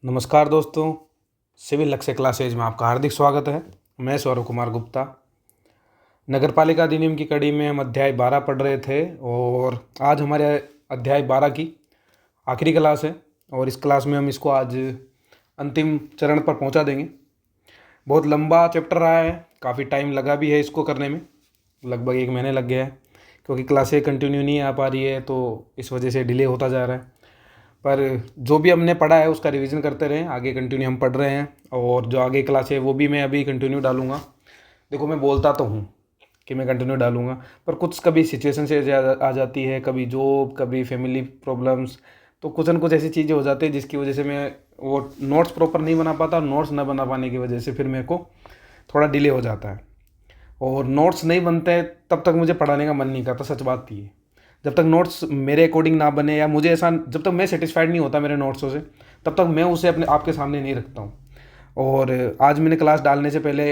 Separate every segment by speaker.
Speaker 1: नमस्कार दोस्तों, सिविल लक्ष्य क्लासेज में आपका हार्दिक स्वागत है। मैं सौरभ कुमार गुप्ता। नगरपालिका अधिनियम की कड़ी में हम अध्याय 12 पढ़ रहे थे और आज हमारे अध्याय 12 की आखिरी क्लास है और इस क्लास में हम इसको आज अंतिम चरण पर पहुंचा देंगे। बहुत लंबा चैप्टर रहा है, काफ़ी टाइम लगा भी है इसको करने में, लगभग 1 महीने लग गया है क्योंकि क्लासें कंटिन्यू नहीं आ पा रही है तो इस वजह से डिले होता जा रहा है। पर जो भी हमने पढ़ा है उसका रिवीजन करते रहें, आगे कंटिन्यू हम पढ़ रहे हैं और जो आगे क्लास है वो भी मैं अभी कंटिन्यू डालूंगा। देखो, मैं बोलता तो हूँ कि मैं कंटिन्यू डालूंगा, पर कुछ कभी सिचुएशन से आ जाती है, कभी जॉब, कभी फैमिली प्रॉब्लम्स, तो कुछ न कुछ ऐसी चीज़ें हो जाती है जिसकी वजह से मैं वो नोट्स प्रॉपर नहीं बना पाता। नोट्स ना बना पाने की वजह से फिर मेरे को थोड़ा डिले हो जाता है और नोट्स नहीं बनते तब तक मुझे पढ़ाने का मन नहीं करता। सच बात थी, जब तक नोट्स मेरे अकॉर्डिंग ना बने या मुझे ऐसा, जब तक मैं सेटिस्फाइड नहीं होता मेरे नोट्सों से, तब तक मैं उसे अपने आपके सामने नहीं रखता हूँ। और आज मैंने क्लास डालने से पहले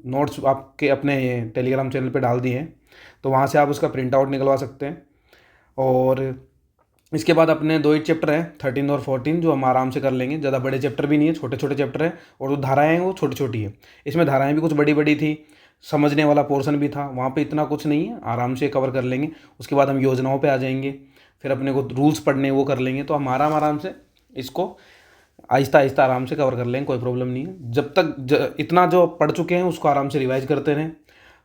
Speaker 1: नोट्स आपके अपने टेलीग्राम चैनल पे डाल दिए हैं, तो वहाँ से आप उसका प्रिंट आउट निकलवा सकते हैं। और इसके बाद अपने 2 ही चैप्टर हैं, 13 और 14, जो हम आराम से कर लेंगे। ज़्यादा बड़े चैप्टर भी नहीं है, छोटे छोटे चैप्टर हैं और जो धाराएँ हैं वो छोटी छोटी है। इसमें धाराएँ भी कुछ बड़ी बड़ी थी, समझने वाला पोर्शन भी था, वहाँ पे इतना कुछ नहीं है, आराम से कवर कर लेंगे। उसके बाद हम योजनाओं पे आ जाएंगे, फिर अपने को रूल्स पढ़ने वो कर लेंगे, तो हम आराम से इसको आहिस्ता आहिस्ता आराम से कवर कर लेंगे, कोई प्रॉब्लम नहीं है। जब तक इतना जो पढ़ चुके हैं उसको आराम से रिवाइज करते रहें,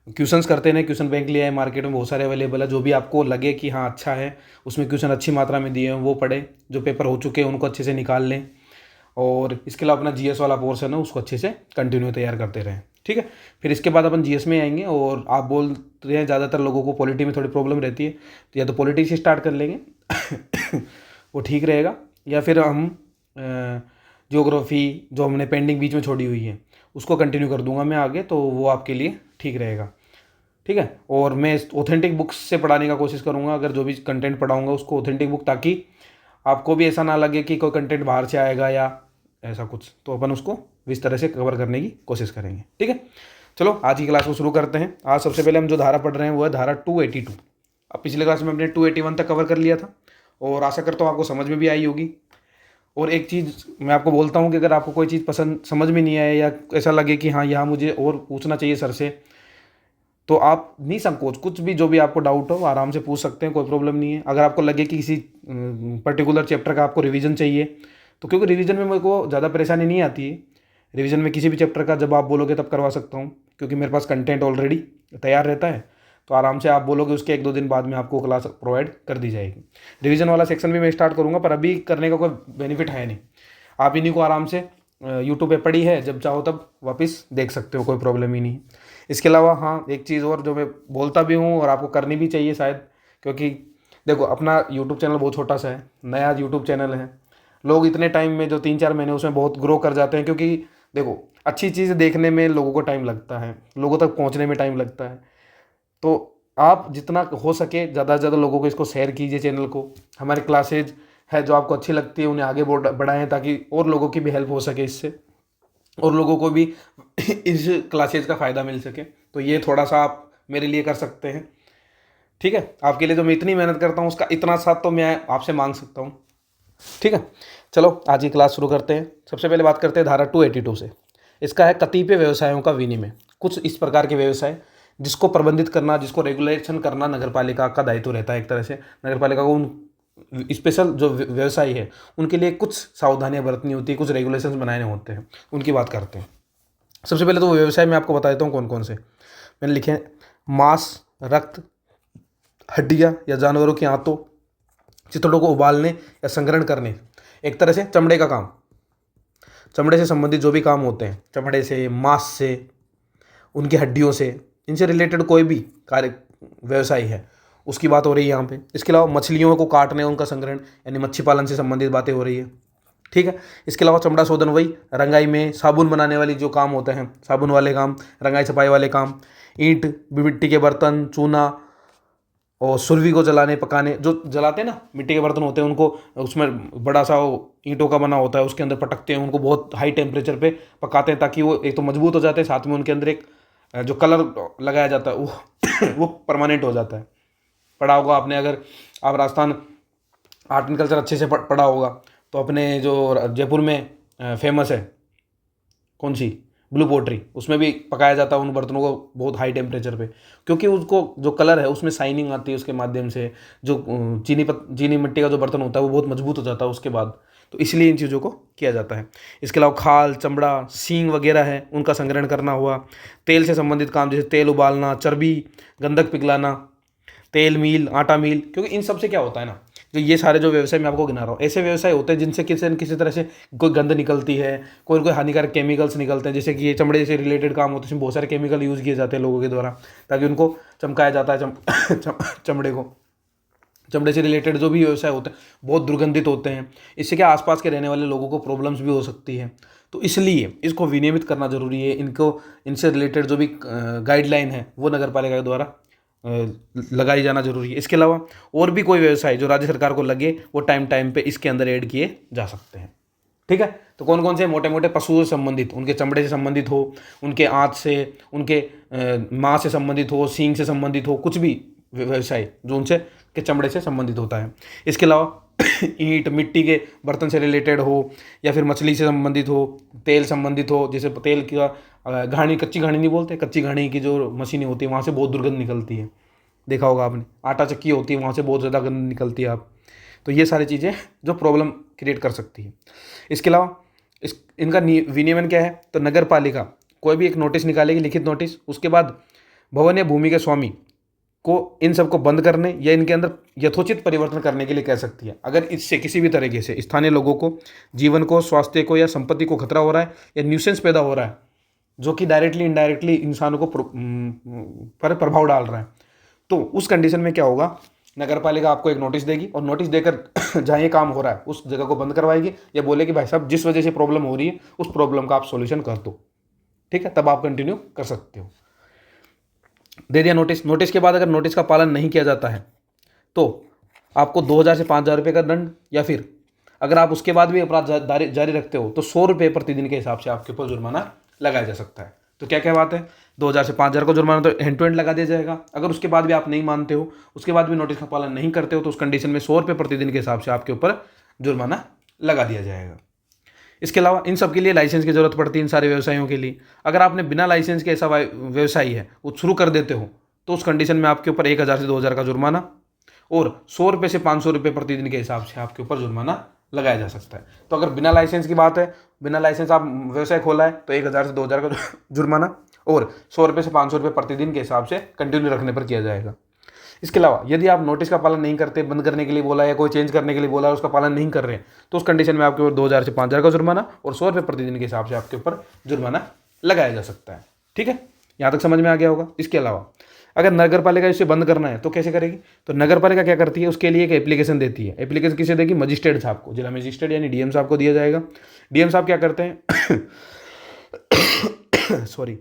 Speaker 1: क्वेश्चंस करते रहें। क्वेश्चन बैंक लिया है, मार्केट में बहुत सारे अवेलेबल है, जो भी आपको लगे कि हाँ अच्छा है, उसमें क्वेश्चन अच्छी मात्रा में दिए हैं वो पढ़ें, जो पेपर हो चुके हैं उनको अच्छे से निकाल लें। और इसके अलावा अपना जीएस वाला पोर्शन है उसको अच्छे से कंटिन्यू तैयार करते रहें, ठीक है। फिर इसके बाद अपन जीएस में आएंगे और आप बोल रहे हैं ज़्यादातर लोगों को पॉलिटी में थोड़ी प्रॉब्लम रहती है, तो या तो पॉलिटी से स्टार्ट कर लेंगे वो ठीक रहेगा, या फिर हम ज्योग्राफी जो हमने पेंडिंग बीच में छोड़ी हुई है उसको कंटिन्यू कर दूंगा मैं आगे, तो वो आपके लिए ठीक रहेगा, ठीक है। और मैं ऑथेंटिक बुक्स से पढ़ाने का कोशिश करूंगा, अगर जो भी कंटेंट पढ़ाऊंगा उसको ऑथेंटिक बुक, ताकि आपको भी ऐसा ना लगे कि कोई कंटेंट बाहर से आएगा या ऐसा कुछ, तो अपन उसको इस तरह से कवर करने की कोशिश करेंगे, ठीक है। चलो आज की क्लास को शुरू करते हैं। आज सबसे पहले हम जो धारा पढ़ रहे हैं वो है धारा 282। अब पिछले क्लास में हमने 281 तक कवर कर लिया था और आशा करता हूँ आपको समझ में भी आई होगी। और एक चीज़ मैं आपको बोलता हूँ कि अगर आपको कोई चीज़ पसंद समझ में नहीं आए या ऐसा लगे कि हाँ यहाँ मुझे और पूछना चाहिए सर से, तो आप निसंकोच कुछ भी जो भी आपको डाउट हो आराम से पूछ सकते हैं, कोई प्रॉब्लम नहीं है। अगर आपको लगे कि किसी पर्टिकुलर चैप्टर का आपको रिवीजन चाहिए, तो क्योंकि रिवीजन में मेरे को ज़्यादा परेशानी नहीं आती है, रिवीजन में किसी भी चैप्टर का जब आप बोलोगे तब करवा सकता हूँ, क्योंकि मेरे पास कंटेंट ऑलरेडी तैयार रहता है। तो आराम से आप बोलोगे, उसके 1-2 दिन बाद में आपको क्लास प्रोवाइड कर दी जाएगी। रिवीजन वाला सेक्शन भी मैं स्टार्ट करूँगा, पर अभी करने का कोई बेनिफिट है नहीं। आप इन्हीं को आराम से यूट्यूब पे पड़ी है, जब चाहो तब वापस देख सकते हो, कोई प्रॉब्लम ही नहीं। इसके अलावा हाँ, एक चीज़ और जो मैं बोलता भी हूँ और आपको करनी भी चाहिए शायद, क्योंकि देखो अपना यूट्यूब चैनल बहुत छोटा सा है, नया यूट्यूब चैनल है। लोग इतने टाइम में जो 3-4 महीने उसमें बहुत ग्रो कर जाते हैं, क्योंकि देखो अच्छी चीज़ देखने में लोगों को टाइम लगता है, लोगों तक पहुँचने में टाइम लगता है। तो आप जितना हो सके ज़्यादा से ज़्यादा लोगों को इसको शेयर कीजिए, चैनल को। हमारी क्लासेज है जो आपको अच्छी लगती है उन्हें आगे बढ़ाएं, ताकि और लोगों की भी हेल्प हो सके इससे, और लोगों को भी इस क्लासेज का फ़ायदा मिल सके। तो ये थोड़ा सा आप मेरे लिए कर सकते हैं, ठीक है। आपके लिए जो मैं इतनी मेहनत करता हूँ उसका इतना साथ तो मैं आपसे मांग सकता हूँ, ठीक है। चलो आज की क्लास शुरू करते हैं। सबसे पहले बात करते हैं धारा 282 से। इसका है कतिपय व्यवसायों का विनिमय। कुछ इस प्रकार के व्यवसाय जिसको प्रबंधित करना, जिसको रेगुलेशन करना नगरपालिका का दायित्व रहता है। एक तरह से नगरपालिका को उन स्पेशल जो व्यवसायी है उनके लिए कुछ सावधानियां बरतनी होती है, कुछ रेगुलेशंस बनाने होते हैं, उनकी बात करते हैं। सबसे पहले तो वो व्यवसाय मैं आपको बता देता हूँ कौन कौन से मैंने लिखे हैं। मांस, रक्त, हड्डियाँ या जानवरों के आंतों, चिथड़ों को उबालने या संग्रहण करने, एक तरह से चमड़े का काम, चमड़े से संबंधित जो भी काम होते हैं, चमड़े से, मांस से, उनकी हड्डियों से, इनसे रिलेटेड कोई भी कार्य व्यवसाय है उसकी बात हो रही है यहाँ पे। इसके अलावा मछलियों को काटने, उनका संग्रहण, यानी मच्छी पालन से संबंधित बातें हो रही है, ठीक है। इसके अलावा चमड़ा शोधन, वही रंगाई में साबुन बनाने वाली जो काम होते हैं, साबुन वाले काम, रंगाई छपाई वाले काम, ईंट, मिट्टी के बर्तन, चूना और सुरवी को जलाने, पकाने, जो जलाते हैं ना मिट्टी के बर्तन होते हैं उनको, उसमें बड़ा सा वो ईंटों का बना होता है, उसके अंदर पटकते हैं, उनको बहुत हाई टेम्परेचर पे पकाते हैं ताकि वो एक तो मजबूत हो जाते हैं, साथ में उनके अंदर एक जो कलर लगाया जाता है वो वो परमानेंट हो जाता है। पढ़ा होगा आपने, अगर आप राजस्थान आर्ट एंड कल्चर अच्छे से पढ़ा होगा तो अपने जो जयपुर में फेमस है कौन सी, ब्लू पोट्री, उसमें भी पकाया जाता है उन बर्तनों को बहुत हाई टेम्परेचर पे, क्योंकि उसको जो कलर है उसमें शाइनिंग आती है उसके माध्यम से। जो चीनी मिट्टी का जो बर्तन होता है वो बहुत मजबूत हो जाता है उसके बाद, तो इसलिए इन चीज़ों को किया जाता है। इसके अलावा खाल, चमड़ा, सींग वगैरह है उनका संग्रहण करना हुआ। तेल से संबंधित काम जैसे तेल उबालना, चर्बी, गंधक पिघलाना, तेल मील, आटा मील, क्योंकि इन सब से क्या होता है ना, जो ये सारे जो व्यवसाय मैं आपको गिना रहा हूँ ऐसे व्यवसाय होते हैं जिनसे किसी न किसी तरह से कोई गंध निकलती है, कोई हानिकारक केमिकल्स निकलते हैं। जैसे कि ये चमड़े से रिलेटेड काम होते हैं, इसमें बहुत सारे केमिकल यूज़ किए जाते हैं लोगों के द्वारा ताकि उनको चमकाया जाता है चमड़े को। चमड़े से रिलेटेड जो भी व्यवसाय होते हैं बहुत दुर्गंधित होते हैं, इससे क्या आसपास के रहने वाले लोगों को प्रॉब्लम्स भी हो सकती है। तो इसलिए इसको विनियमित करना जरूरी है। इनसे रिलेटेड जो भी गाइडलाइन है वो नगर पालिका के द्वारा लगाई जाना जरूरी है। इसके अलावा और भी कोई व्यवसाय जो राज्य सरकार को लगे वो टाइम टाइम पे इसके अंदर ऐड किए जा सकते हैं। ठीक है, तो कौन कौन से मोटे मोटे पशुओं से संबंधित, उनके चमड़े से संबंधित हो, उनके आँत से, उनके मांस से संबंधित हो, सींग से संबंधित हो, कुछ भी व्यवसाय जो उनसे के चमड़े से संबंधित होता है। इसके अलावा ईंट मिट्टी के बर्तन से रिलेटेड हो, या फिर मछली से संबंधित हो, तेल संबंधित हो, जैसे तेल का घानी, कच्ची घानी नहीं बोलते, कच्ची घानी की जो मशीनें होती है वहाँ से बहुत दुर्गंध निकलती है, देखा होगा आपने। आटा चक्की होती है वहाँ से बहुत ज़्यादा गंध निकलती है आप, तो ये सारी चीज़ें जो प्रॉब्लम क्रिएट कर सकती है। इसके अलावा इनका विनियमन क्या है, तो नगर पालिका कोई भी एक नोटिस निकालेगी, लिखित नोटिस, उसके बाद भवन या भूमि के स्वामी को इन सबको बंद करने या इनके अंदर यथोचित परिवर्तन करने के लिए कह सकती है। अगर इससे किसी भी तरीके से स्थानीय लोगों को जीवन को, स्वास्थ्य को या संपत्ति को खतरा हो रहा है या न्यूसेंस पैदा हो रहा है जो कि डायरेक्टली इनडायरेक्टली इंसानों को पर प्रभाव डाल रहा है, तो उस कंडीशन में क्या होगा, नगर पालिका आपको एक नोटिस देगी और नोटिस देकर जहाँ ये काम हो रहा है उस जगह को बंद करवाएगी या बोलेगी भाई साहब जिस वजह से प्रॉब्लम हो रही है उस प्रॉब्लम का आप सॉल्यूशन कर दो। ठीक है, तब आप कंटिन्यू कर सकते हो। दे दिया नोटिस, नोटिस के बाद अगर नोटिस का पालन नहीं किया जाता है तो आपको 2,000 से 5,000 रुपये का दंड, या फिर अगर आप उसके बाद भी अपराध जारी रखते हो तो 100 रुपये प्रतिदिन के हिसाब से आपके ऊपर जुर्माना लगाया जा सकता है। तो क्या क्या बात है, 2,000 से 5,000 का जुर्माना तो हैंड टू हैंड लगा दिया जाएगा। अगर उसके बाद भी आप नहीं मानते हो, उसके बाद भी नोटिस का पालन नहीं करते हो, तो उस कंडीशन में 100 रुपये प्रतिदिन के हिसाब से आपके ऊपर जुर्माना लगा दिया जाएगा। इसके अलावा इन सब के लिए लाइसेंस की जरूरत पड़ती है इन सारे व्यवसायों के लिए। अगर आपने बिना लाइसेंस के ऐसा व्यवसाय है वो शुरू कर देते हो तो उस कंडीशन में आपके ऊपर 1,000 से 2,000 का जुर्माना और 100 रुपये से 500 रुपये प्रतिदिन के हिसाब से आपके ऊपर जुर्माना लगाया जा सकता है। तो अगर बिना लाइसेंस की बात है, बिना लाइसेंस आप व्यवसाय खोला है तो 1,000 से 2,000 का जुर्माना और 100 रुपये से 500 रुपये प्रतिदिन के हिसाब से कंटिन्यू रखने पर किया जाएगा। इसके अलावा यदि आप नोटिस का पालन नहीं करते, बंद करने के लिए बोला या कोई चेंज करने के लिए बोला, उसका पालन नहीं कर रहे हैं, तो उस कंडीशन में आपके ऊपर 2,000 से 5,000 का जुर्माना और 100 रुपये प्रतिदिन के हिसाब से आपके ऊपर जुर्माना लगाया जा सकता है। ठीक है, यहाँ तक समझ में आ गया होगा। इसके अलावा अगर नगर पालिका इसे बंद करना है तो कैसे करेगी, तो नगर पालिका क्या करती है, उसके लिए एक एप्लीकेशन देती है। एप्लीकेशन किसे देगी, मजिस्ट्रेट साहब को, जिला मजिस्ट्रेट यानी डीएम साहब को दिया जाएगा। डीएम साहब क्या करते हैं सॉरी,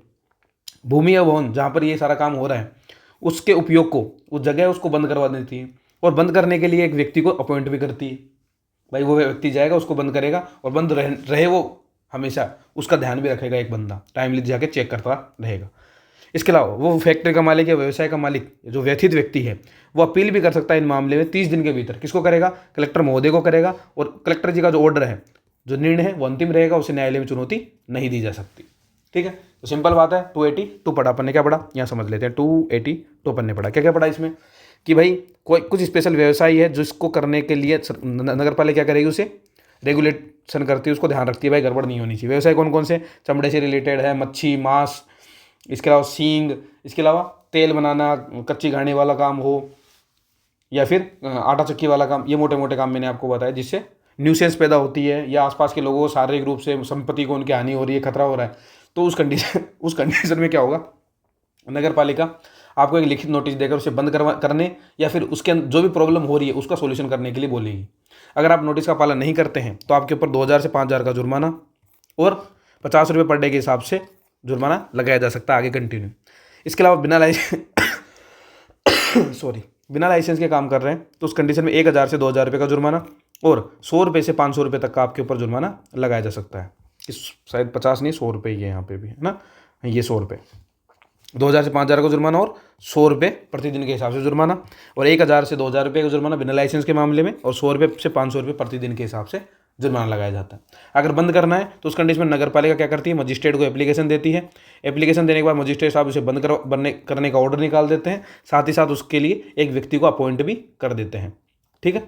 Speaker 1: भूमि या भवन जहाँ पर ये सारा काम हो रहा है उसके उपयोग को, उस जगह उसको बंद करवा देती है और बंद करने के लिए एक व्यक्ति को अपॉइंट भी करती है। भाई वो व्यक्ति जाएगा उसको बंद करेगा और बंद रहे वो हमेशा, उसका ध्यान भी रखेगा एक बंदा, टाइमली जाके चेक करता रहेगा। इसके अलावा वो फैक्ट्री का मालिक या व्यवसाय का मालिक जो व्यथित व्यक्ति है वो अपील भी कर सकता है इन मामले में 30 दिन के भीतर। किसको करेगा, कलेक्टर महोदय को करेगा, और कलेक्टर जी का जो ऑर्डर है, जो निर्णय है वो अंतिम रहेगा, उसे न्यायालय में चुनौती नहीं दी जा सकती। ठीक है, तो सिंपल बात है। 282 पढ़ा, अपन ने क्या पढ़ा यहाँ समझ लेते हैं। 282 अपन ने पढ़ा, क्या क्या पढ़ा इसमें कि भाई कोई कुछ स्पेशल व्यवसाय है जिसको करने के लिए नगर पालिका क्या करेगी, उसे रेगुलेशन करती है, उसको ध्यान रखती है भाई गड़बड़ नहीं होनी चाहिए। व्यवसाय कौन कौन से, चमड़े से रिलेटेड है, मच्छी, मांस, इसके अलावा सींग, इसके अलावा तेल बनाना, कच्ची घानी वाला काम हो, या फिर आटा चक्की वाला काम, ये मोटे मोटे काम मैंने आपको बताया जिससे न्यूसेंस पैदा होती है या आसपास के लोगों को शारीरिक रूप से संपत्ति को उनकी हानि हो रही है, खतरा हो रहा है। तो उस कंडीशन में क्या होगा, नगर पालिका आपको एक लिखित नोटिस देकर उसे बंद करने या फिर उसके जो भी प्रॉब्लम हो रही है उसका सोल्यूशन करने के लिए बोलेगी। अगर आप नोटिस का पालन नहीं करते हैं तो आपके ऊपर 2,000 से 5,000 का जुर्माना और 50 रुपये पर डे के हिसाब से जुर्माना लगाया जा सकता है। आगे कंटिन्यू। इसके अलावा बिना लाइसेंस के काम कर रहे हैं तो उस कंडीशन में 1,000 से 2,000 रुपये का जुर्माना और 100 रुपये से 500 रुपये तक का आपके ऊपर जुर्माना लगाया जा सकता है। इस शायद 50 नहीं 100 रुपये ही है यहाँ पे भी, है ना, ये 100 रुपये। 2,000 से 5,000 का जुर्माना और 100 रुपये प्रतिदिन के हिसाब से जुर्माना, और 1,000 से 2,000 रुपये का जुर्माना बिना लाइसेंस के मामले में, और 100 रुपये से 500 रुपये प्रतिदिन के हिसाब से जुर्माना लगाया जाता है। अगर बंद करना है तो उस कंडीशन में नगर पालिका क्या करती है, मजिस्ट्रेट को एप्लीकेशन देती है। एप्लीकेशन देने के बाद मजिस्ट्रेट साहब उसे बंद करने का ऑर्डर निकाल देते हैं, साथ ही साथ उसके लिए एक व्यक्ति को अपॉइंट भी कर देते हैं। ठीक है,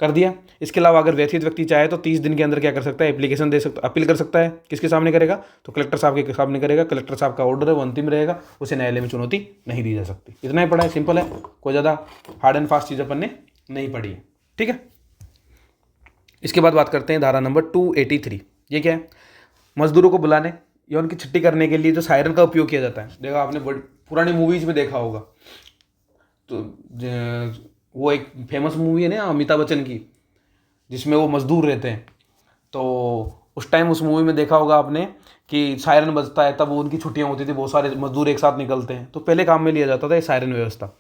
Speaker 1: कर दिया। इसके अलावा अगर व्यथित व्यक्ति चाहे तो 30 दिन के अंदर क्या कर सकता है, एप्लीकेशन दे सकता, अपील कर सकता है। किसके सामने करेगा, तो कलेक्टर साहब के सामने करेगा। कलेक्टर साहब का ऑर्डर है, वो अंतिम रहेगा, उसे न्यायालय में चुनौती नहीं दी जा सकती। इतना ही पढ़ा है, सिंपल है, कोई ज़्यादा हार्ड एंड फास्ट चीज़ अपन ने नहीं पढ़ी है। ठीक है, इसके बाद बात करते हैं धारा नंबर 283। ये क्या है, मजदूरों को बुलाने या उनकी छुट्टी करने के लिए जो सायरन का उपयोग किया जाता है। देखा आपने पुरानी मूवीज में देखा होगा, तो वो एक फेमस मूवी है ना अमिताभ बच्चन की, जिसमें वो मजदूर रहते हैं। तो उस टाइम उस मूवी में देखा होगा आपने कि सायरन बजता है, तब वो उनकी छुट्टियां होती थी, बहुत सारे मजदूर एक साथ निकलते हैं। तो पहले काम में लिया जाता था ये सायरन व्यवस्था।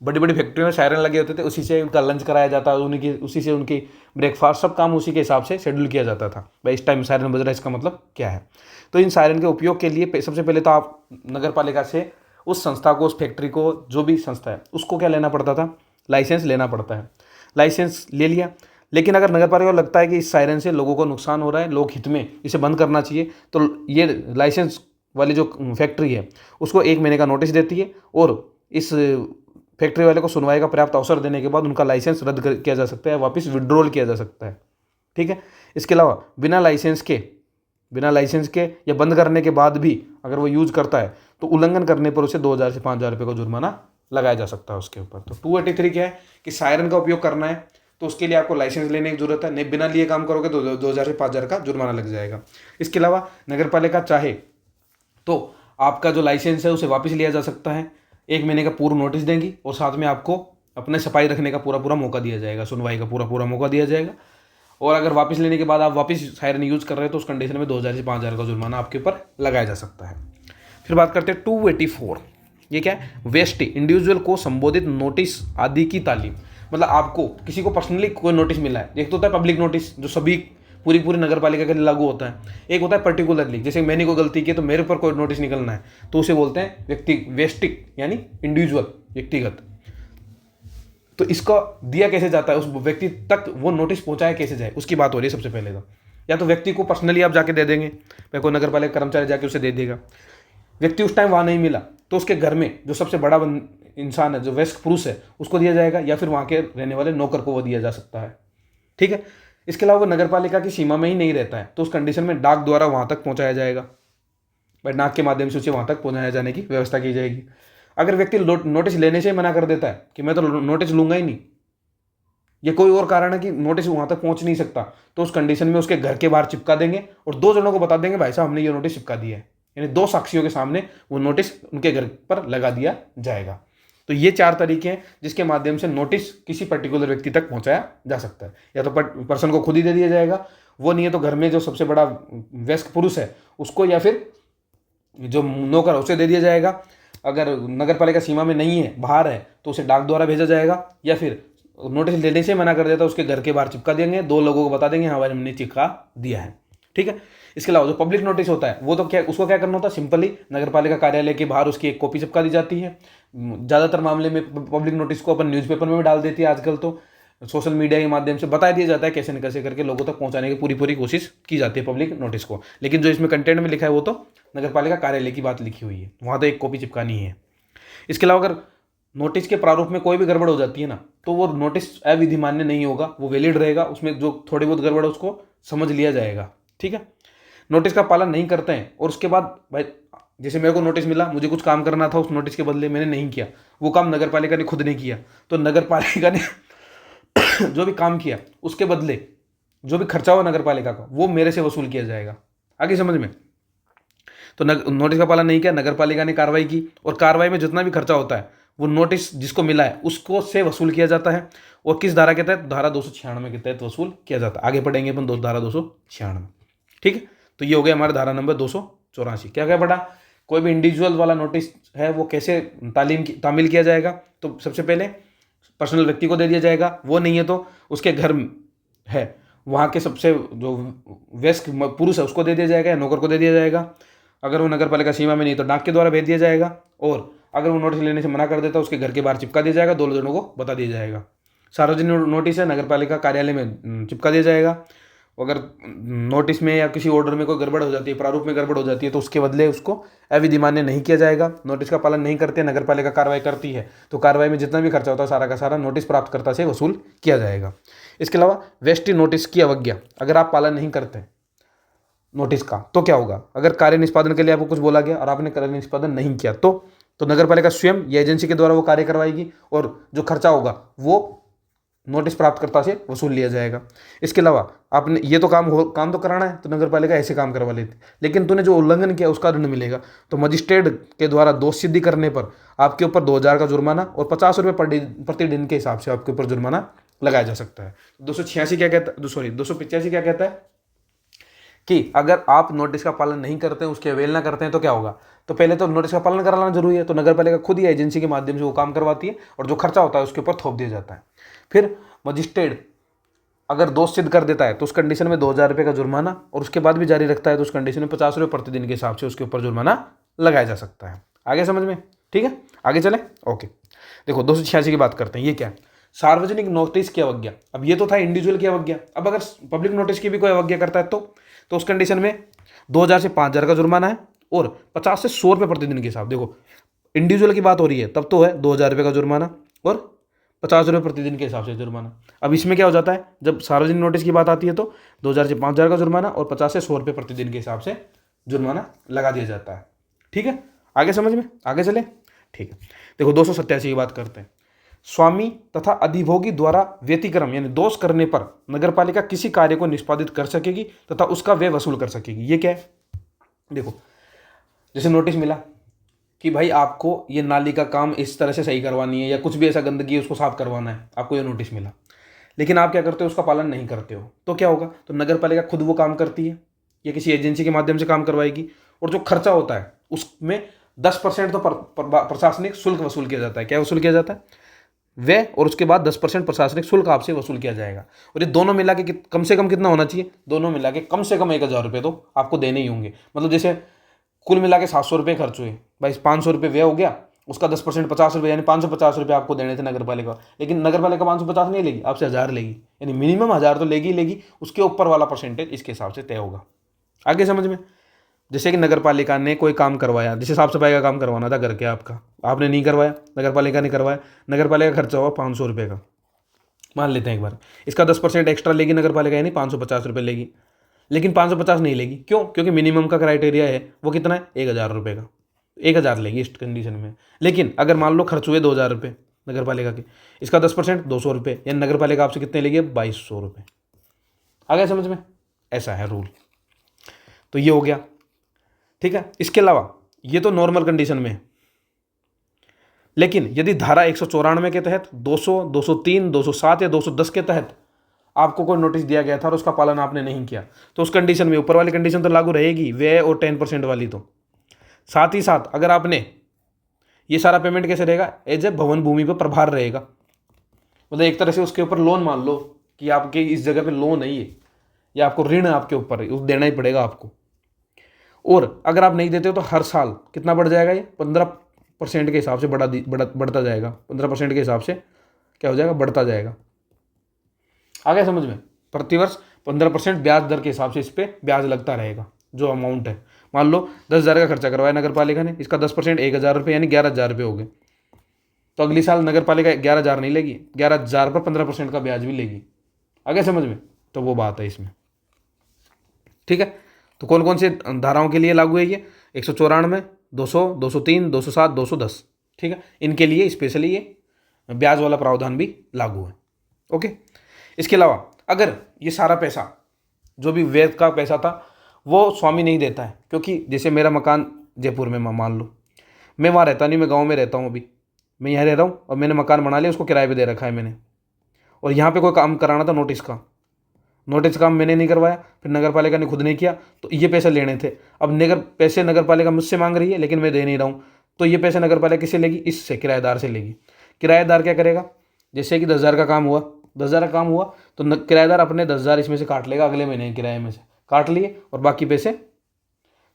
Speaker 1: बड़ी बड़ी फैक्ट्रियों में सायरन लगे होते थे, उसी से उनका लंच कराया जाता है, उसी से उनकी ब्रेकफास्ट, सब काम उसी के हिसाब से शेड्यूल किया जाता था। भाई इस टाइम सायरन बज रहा है, इसका मतलब क्या है। तो इन सायरन के उपयोग के लिए सबसे पहले तो आप नगर पालिका से उस संस्था को, उस फैक्ट्री को, जो भी संस्था है उसको क्या लेना पड़ता था, लाइसेंस लेना पड़ता है। लाइसेंस ले लिया, लेकिन अगर नगर पालिका को लगता है कि इस सायरन से लोगों को नुकसान हो रहा है, लोक हित में इसे बंद करना चाहिए, तो ये लाइसेंस वाली जो फैक्ट्री है उसको 1 महीने का नोटिस देती है, और इस फैक्ट्री वाले को सुनवाई का पर्याप्त अवसर देने के बाद उनका लाइसेंस रद्द किया जा सकता है, वापस विड्रॉल किया जा सकता है। ठीक है, इसके अलावा बिना लाइसेंस के या बंद करने के बाद भी अगर वो यूज करता है तो उल्लंघन करने पर उसे 2000 से 5000 रुपये का जुर्माना लगाया जा सकता है उसके ऊपर। तो 283 क्या है कि सायरन का उपयोग करना है तो उसके लिए आपको लाइसेंस लेने की जरूरत है, नहीं बिना लिए काम करोगे तो 2000 से 5000 का जुर्माना लग जाएगा। इसके अलावा नगर पालिका चाहे तो आपका जो लाइसेंस है उसे वापस लिया जा सकता है, 1 महीने का पूर्व नोटिस देंगी, और साथ में आपको अपने सफाई रखने का पूरा मौका दिया जाएगा, सुनवाई का पूरा मौका दिया जाएगा। और अगर वापस लेने के बाद आप वापस सायरन यूज कर रहे हैं तो उस कंडीशन में 2000 से 5000 का जुर्माना आपके ऊपर लगाया जा सकता है। फिर बात करते हैं 284। ये क्या है, वेस्टी इंडिविजुअल को संबोधित नोटिस आदि की तालीम। मतलब आपको किसी को पर्सनली कोई नोटिस मिला है, एक तो होता है पब्लिक नोटिस जो सभी पूरी नगर पालिका के लिए लागू होता है, एक होता है पर्टिकुलरली, जैसे मैंने कोई गलती की तो मेरे ऊपर कोई नोटिस निकलना है तो उसे बोलते हैं वेस्टिक यानी इंडिविजुअल, व्यक्तिगत। तो इसका दिया कैसे जाता है, उस व्यक्ति तक वो नोटिस पहुंचाया कैसे जाए, उसकी बात हो रही है सबसे पहले तो। या तो व्यक्ति को पर्सनली आप जाके दे देंगे, मैं कोई नगर पालिका कर्मचारी जाके उसे दे देगा। व्यक्ति उस टाइम वहां नहीं मिला तो उसके घर में जो सबसे बड़ा इंसान है, जो वयस्क पुरुष है, उसको दिया जाएगा, या फिर वहां के रहने वाले नौकर को वो दिया जा सकता है। ठीक है, इसके अलावा वो नगर पालिका की सीमा में ही नहीं रहता है तो उस कंडीशन में डाक द्वारा वहां तक पहुंचाया जाएगा, भाई डाक के माध्यम से उसे वहां तक पहुंचाया जाने की व्यवस्था की जाएगी। अगर व्यक्ति नोटिस लेने से मना कर देता है कि मैं तो नोटिस लूंगा ही नहीं, ये कोई और कारण है कि नोटिस वहां तक पहुंच नहीं सकता, तो उस कंडीशन में उसके घर के बाहर चिपका देंगे और 2 जनों को बता देंगे भाई साहब हमने ये नोटिस चिपका दिया है, यानी 2 साक्षियों के सामने वो नोटिस उनके घर पर लगा दिया जाएगा। तो ये 4 तरीके हैं जिसके माध्यम से नोटिस किसी पर्टिकुलर व्यक्ति तक पहुंचाया जा सकता है। या तो पर्सन को खुद ही दे दिया जाएगा, वो नहीं है तो घर में जो सबसे बड़ा वयस्क पुरुष है उसको, या फिर जो नौकर उसे दे दिया जाएगा। अगर नगर पालिका सीमा में नहीं है, बाहर है, तो उसे डाक द्वारा भेजा जाएगा, या फिर नोटिस लेने से मना कर देता उसके घर के बाहर चिपका देंगे, 2 लोगों को बता देंगे हाँ भाई हमने चिपका दिया है। ठीक है, इसके अलावा जो पब्लिक नोटिस होता है वो तो क्या, उसको क्या करना होता है, सिंपली नगर पालिका कार्यालय के बाहर उसकी एक कॉपी चिपका दी जाती है। ज़्यादातर मामले में पब्लिक नोटिस को अपन न्यूज़पेपर में भी डाल देती है, आजकल तो सोशल मीडिया के माध्यम से बता दिया जाता है कैसे न कैसे करके लोगों तक पहुंचाने की पूरी कोशिश की जाती है पब्लिक नोटिस को। लेकिन जो इसमें कंटेंट में लिखा है वो तो नगर पालिका कार्यालय की बात लिखी हुई है, वहाँ तो एक कॉपी चिपकानी है। इसके अलावा अगर नोटिस के प्रारूप में कोई भी गड़बड़ हो जाती है ना, तो वो नोटिस अविधिमान्य नहीं होगा, वो वैलिड रहेगा, उसमें जो थोड़ी बहुत गड़बड़ है उसको समझ लिया जाएगा। ठीक है, नोटिस का पालन नहीं करते हैं और उसके बाद भाई जैसे मेरे को नोटिस मिला, मुझे कुछ काम करना था, उस नोटिस के बदले मैंने नहीं किया, वो काम नगर पालिका ने खुद नहीं किया, तो नगर पालिका ने जो भी काम किया उसके बदले जो भी खर्चा हुआ नगर पालिका का वो मेरे से वसूल किया जाएगा। आगे समझ में? तो नोटिस का पालन नहीं किया, नगर पालिका ने कार्रवाई की, और कार्रवाई में जितना भी खर्चा होता है वो नोटिस जिसको मिला है उसको से वसूल किया जाता है। और किस धारा के तहत? धारा 296 के तहत वसूल किया जाता है। आगे पढ़ेंगे अपन धारा 296। ठीक है, तो ये हो गया हमारा धारा नंबर 284। क्या क्या पढ़ा? कोई भी इंडिविजुअल वाला नोटिस है वो कैसे तामील किया जाएगा? तो सबसे पहले पर्सनल व्यक्ति को दे दिया जाएगा, वो नहीं है तो उसके घर है वहाँ के सबसे जो वयस्क पुरुष है उसको दे दिया जाएगा या नौकर को दे दिया जाएगा। अगर वो नगर पालिका सीमा में नहीं तो डाक के द्वारा भेज दिया जाएगा, और अगर वो नोटिस लेने से मना कर देता है उसके घर के बाहर चिपका दिया जाएगा, 2 जनों को बता दिया जाएगा। सार्वजनिक नोटिस है, नगर पालिका कार्यालय में चिपका दिया जाएगा, अगर नोटिस में या किसी ऑर्डर में कोई गड़बड़ हो जाती है, प्रारूप में गड़बड़ हो जाती है, तो उसके बदले उसको अविधिमान्य नहीं किया जाएगा। नोटिस का पालन नहीं करते, नगर पालिका कार्रवाई करती है तो कार्रवाई में जितना भी खर्चा होता है सारा का सारा नोटिस प्राप्तकर्ता से वसूल किया जाएगा। इसके अलावा वेस्टी नोटिस की अवज्ञा, अगर आप पालन नहीं करते नोटिस का तो क्या होगा? अगर कार्य निष्पादन के लिए आपको कुछ बोला गया और आपने कार्य निष्पादन नहीं किया तो नगर पालिका स्वयं या एजेंसी के द्वारा वो कार्य करवाएगी और जो खर्चा होगा वो नोटिस प्राप्तकर्ता से वसूल लिया जाएगा। इसके अलावा आपने ये तो काम तो कराना है तो नगर पालिका ऐसे काम करवा लेती, लेकिन तूने जो उल्लंघन किया उसका दंड मिलेगा। तो मजिस्ट्रेट के द्वारा दोष सिद्धि करने पर आपके ऊपर 2,000 का जुर्माना और 50 रुपये प्रतिदिन के हिसाब से आपके ऊपर जुर्माना लगाया जा सकता है। 286 क्या कहता है, सॉरी 285 क्या कहता है कि अगर आप नोटिस का पालन नहीं करते हैं, उसकी अवहेलना करते हैं तो क्या होगा? तो पहले तो नोटिस का पालन कराना जरूरी है, तो नगर पालिका खुद ही एजेंसी के माध्यम से वो काम करवाती है और जो खर्चा होता है उसके ऊपर थोप दिया जाता है। फिर मजिस्ट्रेट अगर दोष सिद्ध कर देता है तो उस कंडीशन में 2,000 रुपये का जुर्माना और उसके बाद भी जारी रखता है तो उस कंडीशन में 50 रुपये प्रतिदिन के हिसाब से उसके ऊपर जुर्माना लगाया जा सकता है। आगे समझ में? ठीक है, आगे चले। ओके, देखो 286 की बात करते हैं। ये क्या है? सार्वजनिक नोटिस की अवज्ञा। अब ये तो था इंडिविजुअल की अवज्ञा, अब अगर पब्लिक नोटिस की भी कोई अवज्ञा करता है तो उस कंडीशन में 2,000 से 5,000 का जुर्माना है और 50 से 100 रुपये प्रतिदिन के हिसाब। देखो इंडिविजुअल की बात हो रही है तब तो है 2,000 रुपये का जुर्माना और 50 रुपये प्रतिदिन के हिसाब से जुर्माना। अब इसमें क्या हो जाता है, जब सार्वजनिक नोटिस की बात आती है तो 2,000 से 5,000 का जुर्माना और 50 से 100 रुपये प्रतिदिन के हिसाब से जुर्माना लगा दिया जाता है। ठीक है, आगे समझ में? आगे चले। ठीक है, देखो 287 की बात करते हैं। स्वामी तथा अधिभोगी द्वारा व्यतिक्रम यानी दोष करने पर नगरपालिका किसी कार्य को निष्पादित कर सकेगी तथा उसका व्यय वसूल कर सकेगी। ये क्या है? देखो जैसे नोटिस मिला कि भाई आपको ये नाली का काम इस तरह से सही करवानी है या कुछ भी ऐसा गंदगी है उसको साफ करवाना है, आपको ये नोटिस मिला, लेकिन आप क्या करते हो? उसका पालन नहीं करते हो तो क्या होगा? तो नगरपालिका खुद वो काम करती है या किसी एजेंसी के माध्यम से काम करवाएगी और जो खर्चा होता है उसमें 10% तो प्रशासनिक शुल्क वसूल किया जाता है। क्या वसूल किया जाता है? वे और उसके बाद 10% प्रशासनिक शुल्क आपसे वसूल किया जाएगा। और ये दोनों मिला के कम से कम कितना होना चाहिए? दोनों मिला के कम से कम 1,000 रुपये तो आपको देने ही होंगे। मतलब जैसे कुल मिला के 700 रुपये खर्च हुए, भाई 500 रुपये व्यय हो गया, उसका 10% 50 रुपये यानी 550 रुपये आपको देने थे नगरपालिका। लेकिन नगरपालिका 550 नहीं लेगी, आपसे 1,000 लेगी, यानी मिनिमम 1,000 तो लेगी। उसके ऊपर वाला परसेंटेज इसके हिसाब से तय होगा। आगे समझ में? जैसे कि नगरपालिका ने कोई काम करवाया, जैसे साफ सफाई का काम करवाना था घर के आपका, आपने नहीं करवाया, नगरपालिका ने करवाया, नगरपालिका खर्चा हुआ 500 रुपये का, मान लेते हैं एक बार, इसका 10% एक्स्ट्रा लेगी नगरपालिका यानी 550 रुपये लेगी। लेकिन 550 नहीं लेगी, क्यों? क्योंकि मिनिमम का क्राइटेरिया है वो कितना है? 1,000 रुपये का, 1,000 लेगी इस कंडीशन में। लेकिन अगर मान लो खर्च हुए 2,000 रुपये नगरपालिका के, इसका 10% 200 रुपये, यानी नगरपालिका आपसे कितने लेगी? 2,200 रुपये। आ गया समझ में? ऐसा है रूल। तो ये हो गया, ठीक है। इसके अलावा ये तो नॉर्मल कंडीशन में है, लेकिन यदि धारा 194 के तहत 200, 203, 207 या 210 के तहत आपको कोई नोटिस दिया गया था और उसका पालन आपने नहीं किया तो उस कंडीशन में ऊपर वाली कंडीशन तो लागू रहेगी, व्यय और 10% वाली तो। साथ ही साथ अगर आपने ये सारा पेमेंट कैसे रहेगा? एज ए भवन भूमि पर प्रभार रहेगा, मतलब एक तरह से उसके ऊपर लोन मान लो कि आपके इस जगह पे लोन है ये, या आपको ऋण आपके ऊपर उस देना ही पड़ेगा आपको। और अगर आप नहीं देते हो तो हर साल कितना बढ़ जाएगा? ये 15% के हिसाब से बढ़ता जाएगा। 15% के हिसाब से क्या हो जाएगा? बढ़ता जाएगा। आ गया समझ में? प्रतिवर्ष 15% ब्याज दर के हिसाब से इस पर ब्याज लगता रहेगा। जो अमाउंट है, मान लो 10,000 का खर्चा करवाया नगर पालिका ने, इसका 10% 1,000 रुपये यानी 11,000 रुपये हो गए, तो अगली साल नगर पालिका 11,000 नहीं लेगी, 11,000 पर 15% का ब्याज भी लेगी। आ गया समझ में? तो वो बात है इसमें, ठीक है। तो कौन कौन से धाराओं के लिए लागू है ये? 194, 200, 203, 207, 210, ठीक है। इनके लिए स्पेशली ये ब्याज वाला प्रावधान भी लागू है। ओके। इसके अलावा अगर ये सारा पैसा जो भी व्यय का पैसा था वो स्वामी नहीं देता है, क्योंकि जैसे मेरा मकान जयपुर में मान लो, मैं वहाँ रहता नहीं, मैं गाँव में रहता हूँ, अभी मैं यहाँ रह रहा हूँ और मैंने मकान बना लिया, उसको किराए पे दे रखा है मैंने, और यहाँ पे कोई काम कराना था नोटिस का काम मैंने नहीं करवाया, फिर नगर पालिका ने खुद नहीं किया, तो ये पैसे लेने थे। अब नगर पालिका मुझसे मांग रही है लेकिन मैं दे नहीं रहा हूँ, तो ये पैसे नगर पालिका किससे लेगी? इससे, किराएदार से लेगी। किराएदार क्या करेगा? जैसे कि 10,000 का काम हुआ, 10,000 का काम हुआ तो किराएदार अपने 10,000 इसमें से काट लेगा, अगले महीने किराए में से काट लिए, और बाकी पैसे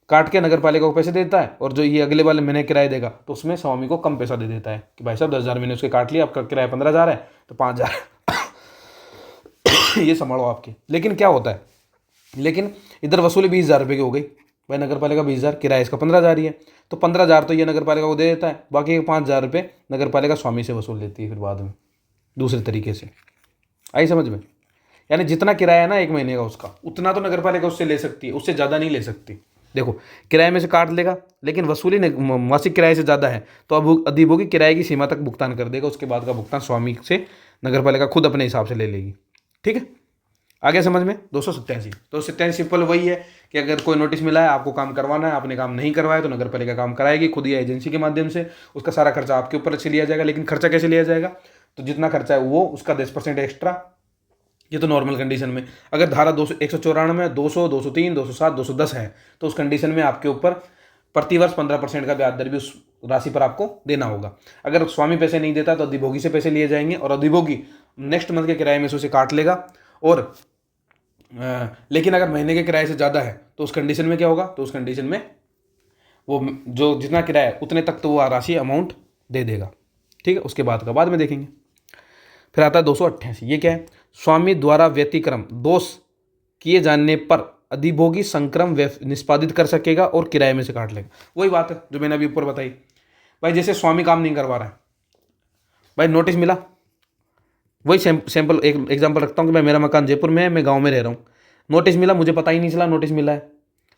Speaker 1: काट के नगर पालिका को पैसे देता है, और जो ये अगले वाले महीने किराया देगा तो उसमें स्वामी को कम पैसा दे देता है कि भाई साहब 10,000 मैंने उसके काट लिया, आपका किराया 15,000 है तो 5,000 ये संभालो आपके। लेकिन क्या होता है, लेकिन इधर वसूली 20,000 रुपये की हो गई। भाई नगर पालिका 20,000, किराया इसका 15,000 ही है, तो 15,000 तो ये नगर पालिका को दे देता है, बाकी के 5,000 रुपये नगर पालिका स्वामी से वसूल लेती है फिर बाद में दूसरे तरीके से। आई समझ में? यानी जितना किराया है ना 1 महीने का उसका, उतना तो नगर पालिका उससे ले सकती है, उससे ज़्यादा नहीं ले सकती। देखो किराए में से काट लेगा, लेकिन वसूली मासिक किराए से ज़्यादा है तो अब अधिभोगी किराए की सीमा तक भुगतान कर देगा, उसके बाद का भुगतान स्वामी से नगर पालिका खुद अपने हिसाब से ले लेगी। ठीक है, आगे समझ में? 287 287 सिंपल वही है कि अगर कोई नोटिस मिला है, आपको काम करवाना है, आपने काम नहीं करवाया तो नगर पालिका काम कराएगी खुद या एजेंसी के माध्यम से, उसका सारा खर्चा आपके ऊपर से लिया जाएगा। लेकिन खर्चा कैसे लिया जाएगा? तो जितना खर्चा है वो उसका 10% एक्स्ट्रा, ये तो नॉर्मल कंडीशन में। अगर धारा 194, 200, 203, 207, 210 है तो उस कंडीशन में आपके ऊपर प्रतिवर्ष 15% का ब्याज दर भी उस राशि पर आपको देना होगा। अगर स्वामी पैसे नहीं देता तो अधिभोगी से पैसे लिए जाएंगे और अधिभोगी नेक्स्ट मंथ के किराए में से उसे काट लेगा। और लेकिन अगर महीने के किराए से ज़्यादा है तो उस कंडीशन में क्या होगा? तो उस कंडीशन में वो जो जितना किराया है उतने तक तो वो राशि अमाउंट दे देगा। ठीक है, उसके बाद का बाद में देखेंगे। फिर आता है 288, ये क्या है? स्वामी द्वारा व्यतिक्रम दोष किए जाने पर अधिभोगी संक्रम निष्पादित कर सकेगा और किराए में से काट लेगा। वही बात है जो मैंने अभी ऊपर बताई। भाई जैसे स्वामी काम नहीं करवा रहा है, भाई नोटिस मिला, वही सैंपल एक एग्जांपल रखता हूँ कि भाई मेरा मकान जयपुर में है, मैं गांव में रह रहा हूँ, नोटिस मिला, मुझे पता ही नहीं चला नोटिस मिला है,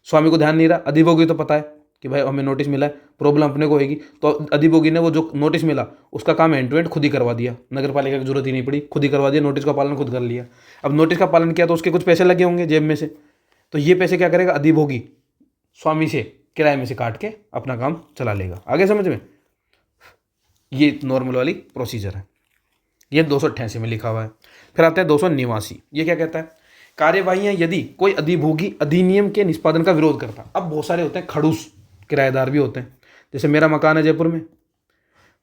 Speaker 1: स्वामी को ध्यान नहीं रहा, अधिभोगी तो पता है कि भाई हमें नोटिस मिला है, प्रॉब्लम अपने को होगी, तो अधिभोगी ने वो जो नोटिस मिला उसका काम एंड टू एंड खुद ही करवा दिया, नगर पालिका की जरूरत ही नहीं पड़ी, खुद ही करवा दिया, नोटिस का पालन खुद कर लिया। अब नोटिस का पालन किया तो उसके कुछ पैसे लगे होंगे जेब में से, तो ये पैसे क्या करेगा? अधिभोगी स्वामी से किराए में से काट के अपना काम चला लेगा। आगे समझ में? ये नॉर्मल वाली प्रोसीजर है, ये 288 में लिखा हुआ है। फिर आता है 289, ये क्या कहता है? कार्यवाहियां यदि कोई अधिभोगी अधिनियम के निष्पादन का विरोध करता। अब बहुत सारे होते हैं खड़ूस किराएदार भी होते हैं, जैसे मेरा मकान है जयपुर में,